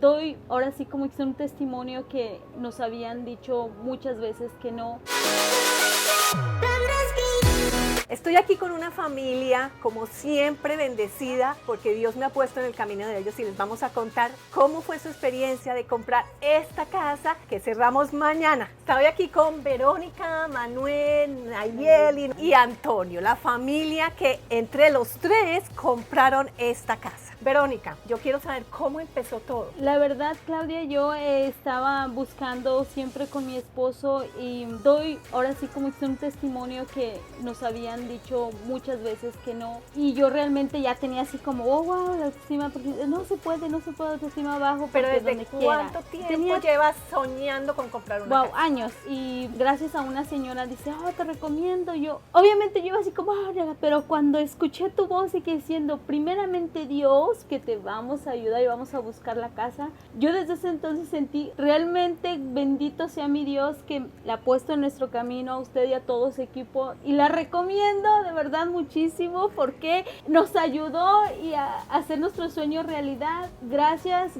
doy ahora sí como que un testimonio que nos habían dicho muchas veces que no. Estoy aquí con una familia, como siempre, bendecida, porque Dios me ha puesto en el camino de ellos y les vamos a contar cómo fue su experiencia de comprar esta casa que cerramos mañana. Estoy aquí con Verónica, Manuel, Nayeli y Antonio, la familia que entre los tres compraron esta casa. Verónica, yo quiero saber cómo empezó todo. La verdad, Claudia, yo estaba buscando siempre con mi esposo y doy ahora sí como un testimonio que nos habían dicho muchas veces que no. Y yo realmente ya tenía así como, oh, wow, la autoestima, porque no se puede autoestima abajo. Pero ¿desde donde cuánto tiempo llevas soñando con comprar una casa? Años. Y gracias a una señora dice, oh, te recomiendo. Yo, obviamente yo así como, pero cuando escuché tu voz y que diciendo, primeramente Dios, que te vamos a ayudar y vamos a buscar la casa, yo desde ese entonces sentí realmente bendito sea mi Dios que la ha puesto en nuestro camino a usted y a todo su equipo, y la recomiendo de verdad muchísimo porque nos ayudó y a hacer nuestro sueño realidad. Gracias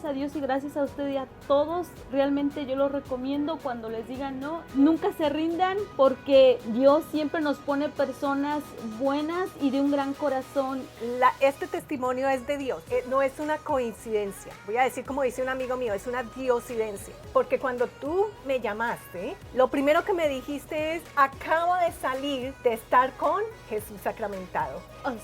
a Dios y gracias a usted y a todos. Realmente yo lo recomiendo. Cuando les digan no, nunca se rindan, porque Dios siempre nos pone personas buenas y de un gran corazón. Este testimonio es de Dios, no es una coincidencia. Voy a decir como dice un amigo mío, es una diosidencia. Porque cuando tú me llamaste, lo primero que me dijiste es, acabo de salir de estar con Jesús sacramentado. Ay,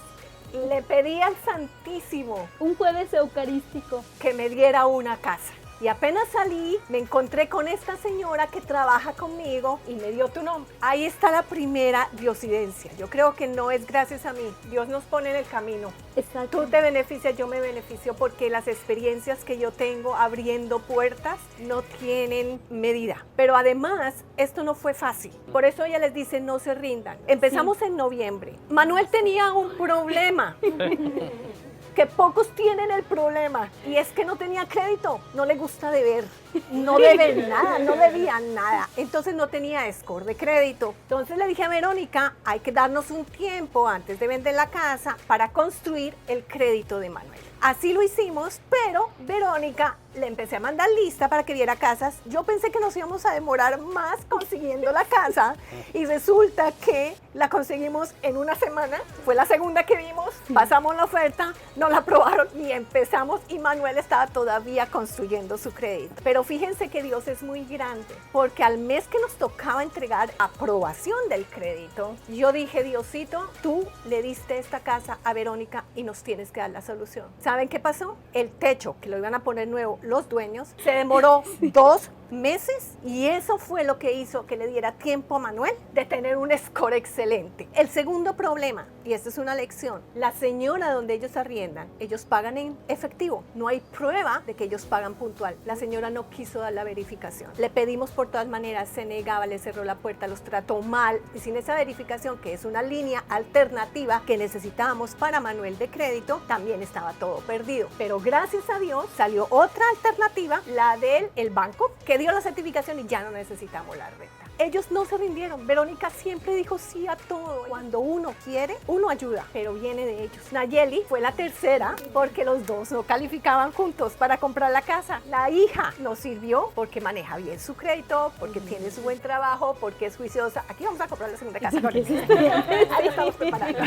le pedí al Santísimo un jueves eucarístico que me diera una casa. Y apenas salí, me encontré con esta señora que trabaja conmigo y me dio tu nombre. Ahí está la primera diosidencia. Yo creo que no es gracias a mí. Dios nos pone en el camino. Exacto. Tú te beneficias, yo me beneficio, porque las experiencias que yo tengo abriendo puertas no tienen medida. Pero además, esto no fue fácil. Por eso ella les dice, no se rindan. Empezamos en noviembre. Manuel tenía un problema. Que pocos tienen el problema, y es que no tenía crédito, no le gusta deber, no deben nada, no debían nada, entonces no tenía score de crédito. Entonces le dije a Verónica, hay que darnos un tiempo antes de vender la casa para construir el crédito de Manuel. Así lo hicimos, pero Verónica le empecé a mandar lista para que viera casas. Yo pensé que nos íbamos a demorar más consiguiendo la casa y resulta que la conseguimos en una semana. Fue la segunda que vimos, pasamos la oferta, nos la aprobaron y empezamos, y Manuel estaba todavía construyendo su crédito. Pero fíjense que Dios es muy grande, porque al mes que nos tocaba entregar aprobación del crédito, yo dije, Diosito, tú le diste esta casa a Verónica y nos tienes que dar la solución. ¿Saben qué pasó? El techo, que lo iban a poner nuevo los dueños, se demoró 2 meses, y eso fue lo que hizo que le diera tiempo a Manuel de tener un score excelente. El segundo problema, y esta es una lección, la señora donde ellos arriendan, ellos pagan en efectivo, no hay prueba de que ellos pagan puntual. La señora no quiso dar la verificación, le pedimos por todas maneras, se negaba, le cerró la puerta, los trató mal, y sin esa verificación, que es una línea alternativa que necesitábamos para Manuel de crédito, también estaba todo perdido. Pero gracias a Dios salió otra alternativa, la del banco, que dio la certificación y ya no necesitamos la renta. Ellos no se rindieron. Verónica siempre dijo sí a todo. Cuando uno quiere, uno ayuda, pero viene de ellos. Nayeli fue la tercera porque los dos no calificaban juntos para comprar la casa. La hija nos sirvió porque maneja bien su crédito, porque tiene su buen trabajo, porque es juiciosa. Aquí vamos a comprar la segunda casa. Ahí estamos preparando.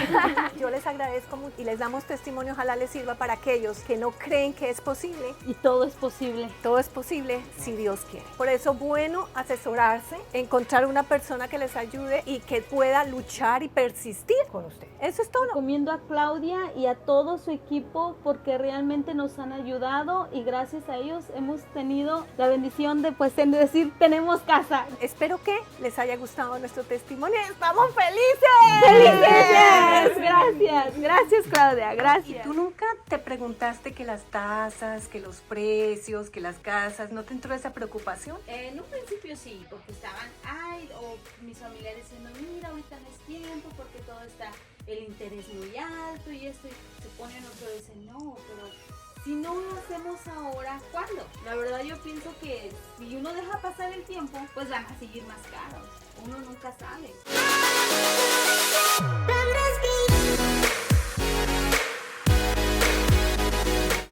Yo les agradezco mucho y les damos testimonio. Ojalá les sirva para aquellos que no creen que es posible. Y todo es posible. Todo es posible si Dios quiere. Por eso, bueno, asesorarse, encontrar una persona que les ayude y que pueda luchar y persistir con usted. Eso es todo. Recomiendo a Claudia y a todo su equipo porque realmente nos han ayudado, y gracias a ellos hemos tenido la bendición de decir tenemos casa. Espero que les haya gustado nuestro testimonio. ¡Estamos felices! ¡Felices! Gracias Claudia, gracias. ¿Y tú nunca te preguntaste que las tasas, que los precios, que las casas, no te entró esa preocupación? En un principio sí, porque estaban, o mis familiares diciendo, mira, ahorita no es tiempo porque todo está, el interés muy alto y esto, y se ponen otro y dicen, no, pero si no lo hacemos ahora, ¿cuándo? La verdad yo pienso que si uno deja pasar el tiempo, pues van a seguir más caros. Uno nunca sabe.